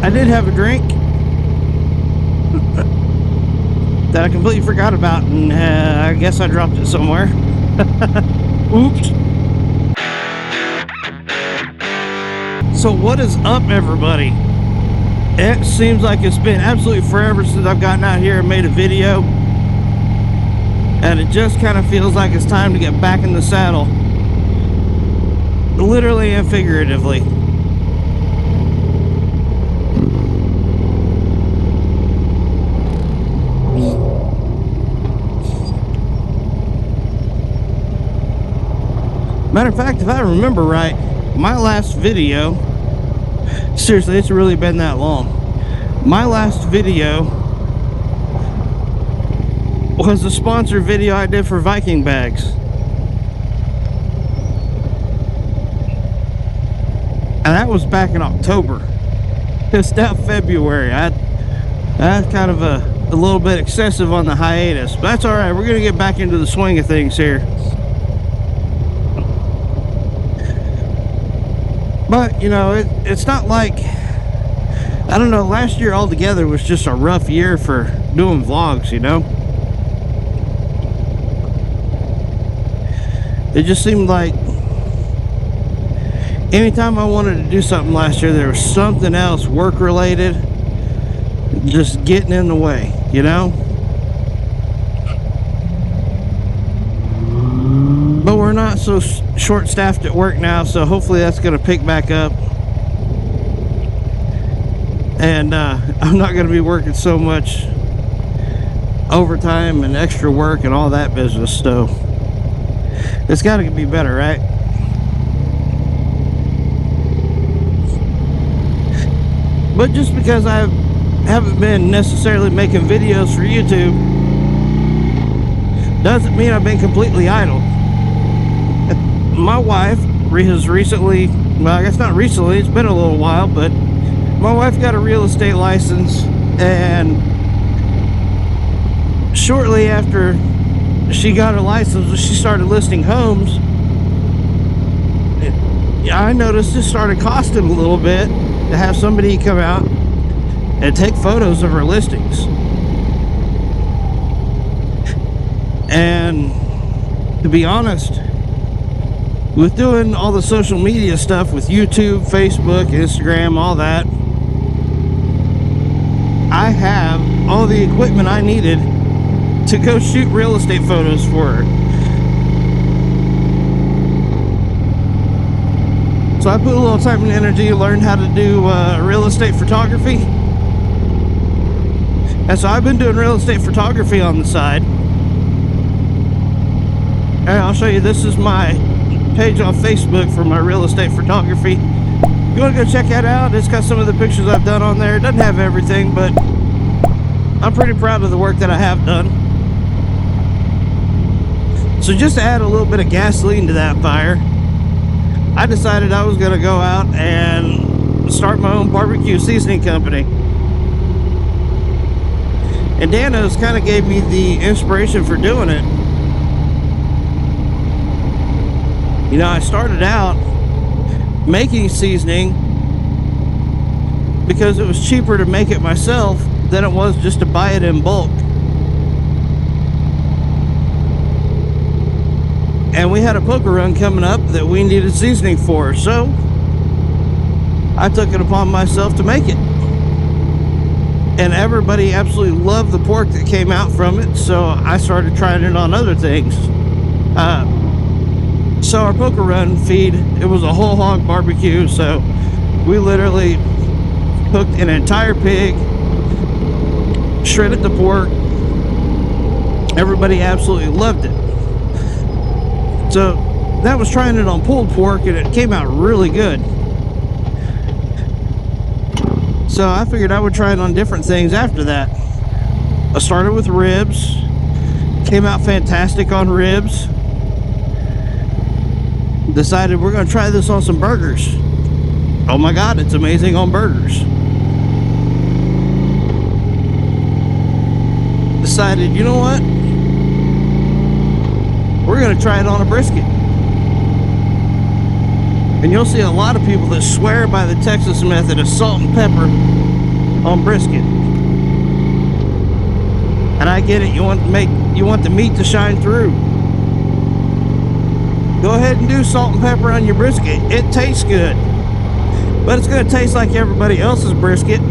I did have a drink that I completely forgot about, and I guess I dropped it somewhere. Oops. So what is up, everybody? It seems like it's been absolutely forever since I've gotten out here and made a video, and it just kind of feels like it's time to get back in the saddle, literally and figuratively. Matter of fact, if I remember right, my last video, seriously, it's really been that long. My last video was a sponsored video I did for Viking bags. And that was back in October. It's now February. That's kind of a little bit excessive on the hiatus, but that's all right. We're going to get back into the swing of things here. But, you know, it's not like, I don't know, last year altogether was just a rough year for doing vlogs, you know? It just seemed like anytime I wanted to do something last year, there was something else work-related just getting in the way, you know? But we're not so short-staffed at work now, so hopefully that's going to pick back up. And I'm not going to be working so much overtime and extra work and all that business, so it's got to be better, right? But just because I haven't been necessarily making videos for YouTube doesn't mean I've been completely idle. My wife has recently, well, I guess not recently, it's been a little while, but my wife got a real estate license, and shortly after she got her license, she started listing homes. I noticed it started costing a little bit to have somebody come out and take photos of her listings. And to be honest, with doing all the social media stuff with YouTube, Facebook, Instagram, all that, I have all the equipment I needed to go shoot real estate photos for her. So I put a little time and energy to learn how to do real estate photography. And so I've been doing real estate photography on the side. And I'll show you, this is my page on Facebook for my real estate photography. You want to go check that out? It's got some of the pictures I've done on there. It doesn't have everything, but I'm pretty proud of the work that I have done. So just to add a little bit of gasoline to that fire, I decided I was going to go out and start my own barbecue seasoning company. And Dano's kind of gave me the inspiration for doing it. You know, I started out making seasoning because it was cheaper to make it myself than it was just to buy it in bulk. And we had a poker run coming up that we needed seasoning for, so I took it upon myself to make it. And everybody absolutely loved the pork that came out from it, so I started trying it on other things. So our poker run feed, it was a whole hog barbecue, so we literally cooked an entire pig, shredded the pork. Everybody absolutely loved it. So that was trying it on pulled pork, and it came out really good. So I figured I would try it on different things after that. I started with ribs, came out fantastic on ribs. Decided we're going to try this on some burgers. Oh my God, it's amazing on burgers. Decided, you know what? We're going to try it on a brisket. And you'll see a lot of people that swear by the Texas method of salt and pepper on brisket. And I get it, you want the meat to shine through. Go ahead and do salt and pepper on your brisket. It tastes good. But it's going to taste like everybody else's brisket.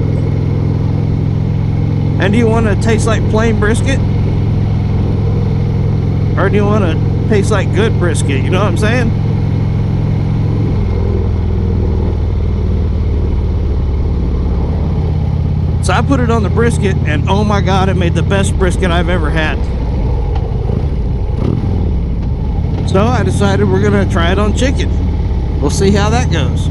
And do you want to taste like plain brisket? Or do you want to taste like good brisket? You know what I'm saying? So I put it on the brisket, and oh my God, it made the best brisket I've ever had. So I decided we're going to try it on chicken. We'll see how that goes.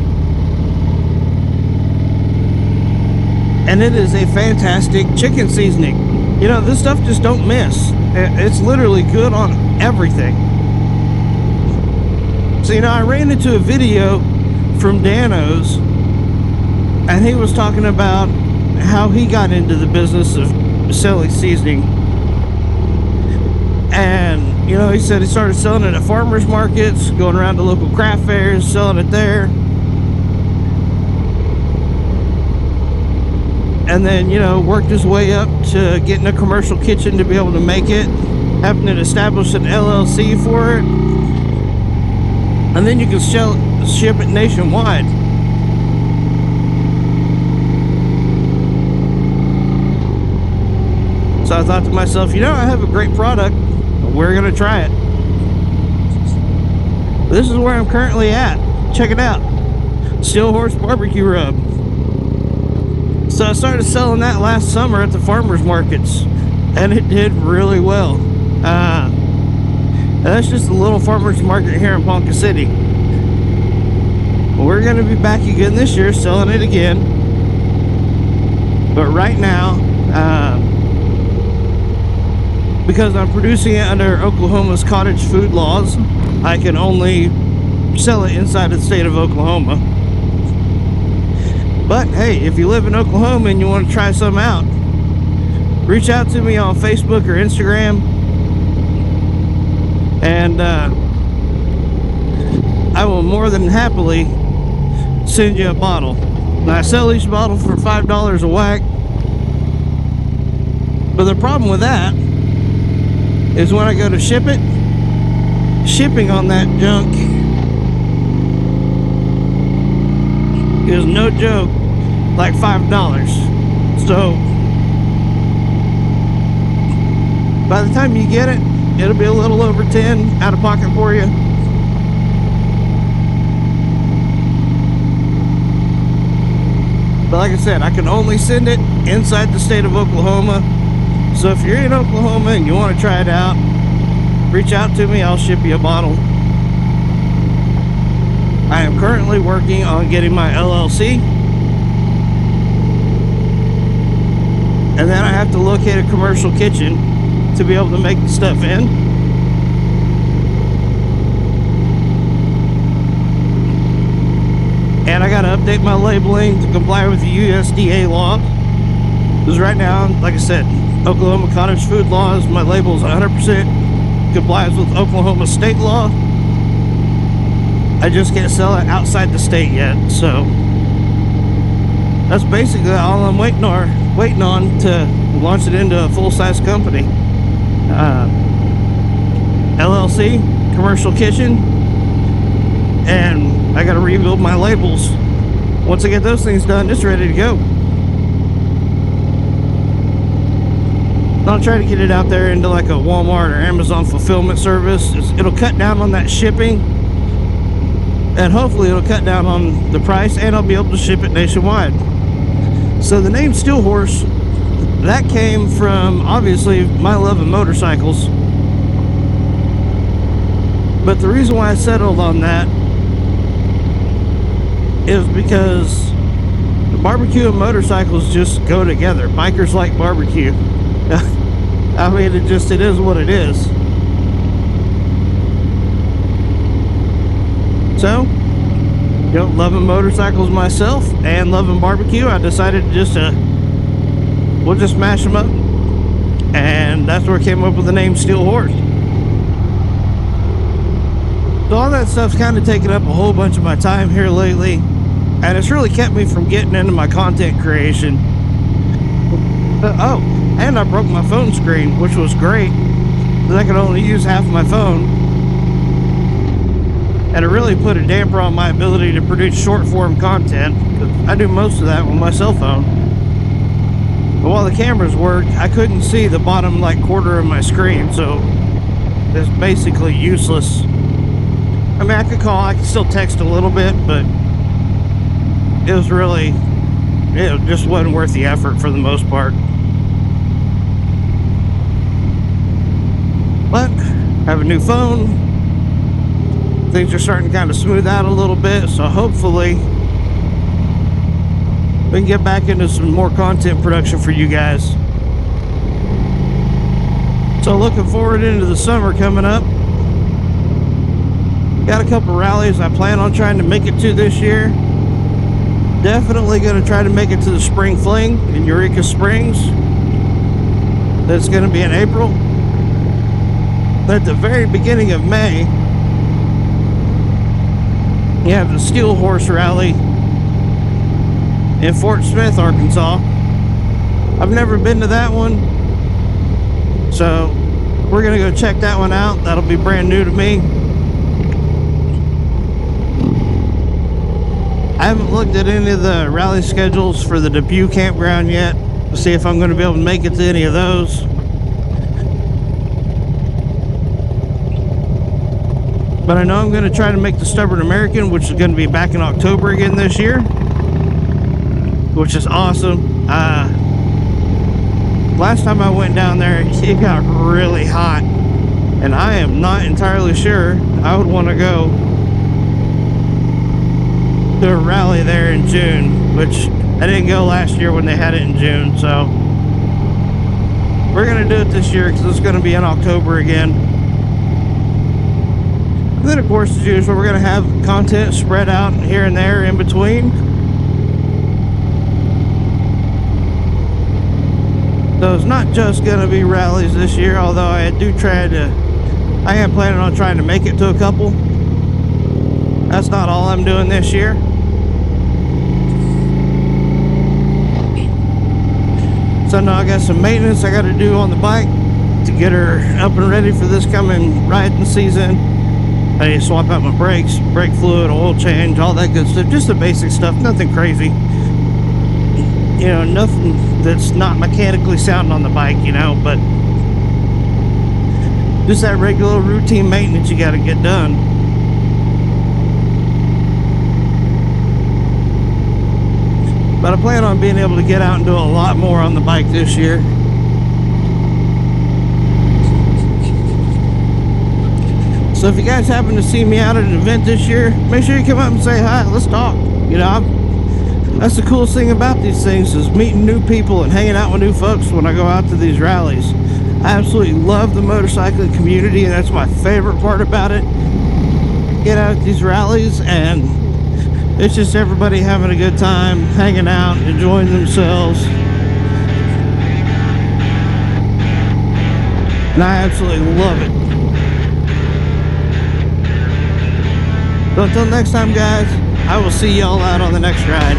And it is a fantastic chicken seasoning. You know, this stuff just don't miss. It's literally good on everything. So, you know, I ran into a video from Dano's, and he was talking about how he got into the business of selling seasoning. And, you know, he said he started selling it at farmers markets, going around to local craft fairs, selling it there. And then, you know, worked his way up to getting a commercial kitchen to be able to make it, having to establish an LLC for it. And then you can ship it nationwide. So I thought to myself, you know, I have a great product. We're going to try it. This is where I'm currently at. Check it out. Steel Horse Barbecue Rub. So I started selling that last summer at the farmers markets, and it did really well. And that's just a little farmers market here in Ponca City. We're going to be back again this year selling it again. But right now, because I'm producing it under Oklahoma's cottage food laws, I can only sell it inside of the state of Oklahoma. But hey, if you live in Oklahoma and you want to try some out, reach out to me on Facebook or Instagram, and I will more than happily send you a bottle. Now, I sell each bottle for $5 a whack, but the problem with that is when I go to ship it, shipping on that junk is no joke, like $5. So by the time you get it, it'll be a little over 10 out of pocket for you. But like I said, I can only send it inside the state of Oklahoma. So if you're in Oklahoma and you want to try it out, reach out to me. I'll ship you a bottle. I am currently working on getting my LLC. And then I have to locate a commercial kitchen to be able to make the stuff in. And I got to update my labeling to comply with the USDA law. Because right now, like I said, Oklahoma cottage food laws, my label is 100% complies with Oklahoma state law. I just can't sell it outside the state yet, so that's basically all I'm waiting on to launch it into a full-size company. LLC, commercial kitchen, and I got to rebuild my labels. Once I get those things done, it's ready to go. I'll try to get it out there into like a Walmart or Amazon fulfillment service. It'll cut down on that shipping, and hopefully it'll cut down on the price, and I'll be able to ship it nationwide. So the name Steel Horse, that came from obviously my love of motorcycles. But the reason why I settled on that is because barbecue and motorcycles just go together. Bikers like barbecue. I mean, it is what it is. So, you know, loving motorcycles myself and loving barbecue, I decided to we'll just mash them up. And that's where I came up with the name Steel Horse. So all that stuff's kind of taken up a whole bunch of my time here lately, and it's really kept me from getting into my content creation. Oh, and I broke my phone screen, which was great, because I could only use half my phone. And it really put a damper on my ability to produce short form content, because I do most of that with my cell phone. But while the cameras worked, I couldn't see the bottom like quarter of my screen, so it's basically useless. I mean, I could call, I could still text a little bit, but it just wasn't worth the effort for the most part. But I have a new phone. Things are starting to kind of smooth out a little bit, so hopefully we can get back into some more content production for you guys. So looking forward into the summer coming up. Got a couple rallies I plan on trying to make it to this year. Definitely going to try to make it to the Spring Fling in Eureka Springs. That's going to be in April. But at the very beginning of May, you have the Steel Horse Rally in Fort Smith, Arkansas. I've never been to that one, so we're gonna go check that one out. That'll be brand new to me. I haven't looked at any of the rally schedules for the Depew campground yet to see if I'm going to be able to make it to any of those. But I know I'm going to try to make the Stubborn American, which is going to be back in October again this year, which is awesome. Last time I went down there, it got really hot, and I am not entirely sure I would want to go to a rally there in June, which I didn't go last year when they had it in June. So we're going to do it this year because it's going to be in October again. And then, of course, as usual, we're going to have content spread out here and there in between. So it's not just going to be rallies this year, although I am planning on trying to make it to a couple. That's not all I'm doing this year. So now I got some maintenance I got to do on the bike to get her up and ready for this coming riding season. I need to swap out my brakes, brake fluid, oil change, all that good stuff. Just the basic stuff, nothing crazy. You know, nothing that's not mechanically sound on the bike, you know, but just that regular routine maintenance you got to get done. But I plan on being able to get out and do a lot more on the bike this year. So if you guys happen to see me out at an event this year, make sure you come up and say hi. Let's talk. You know, that's the coolest thing about these things, is meeting new people and hanging out with new folks when I go out to these rallies. I absolutely love the motorcycling community, and that's my favorite part about it. Get out at these rallies, and it's just everybody having a good time, hanging out, enjoying themselves. And I absolutely love it. So until next time, guys, I will see y'all out on the next ride.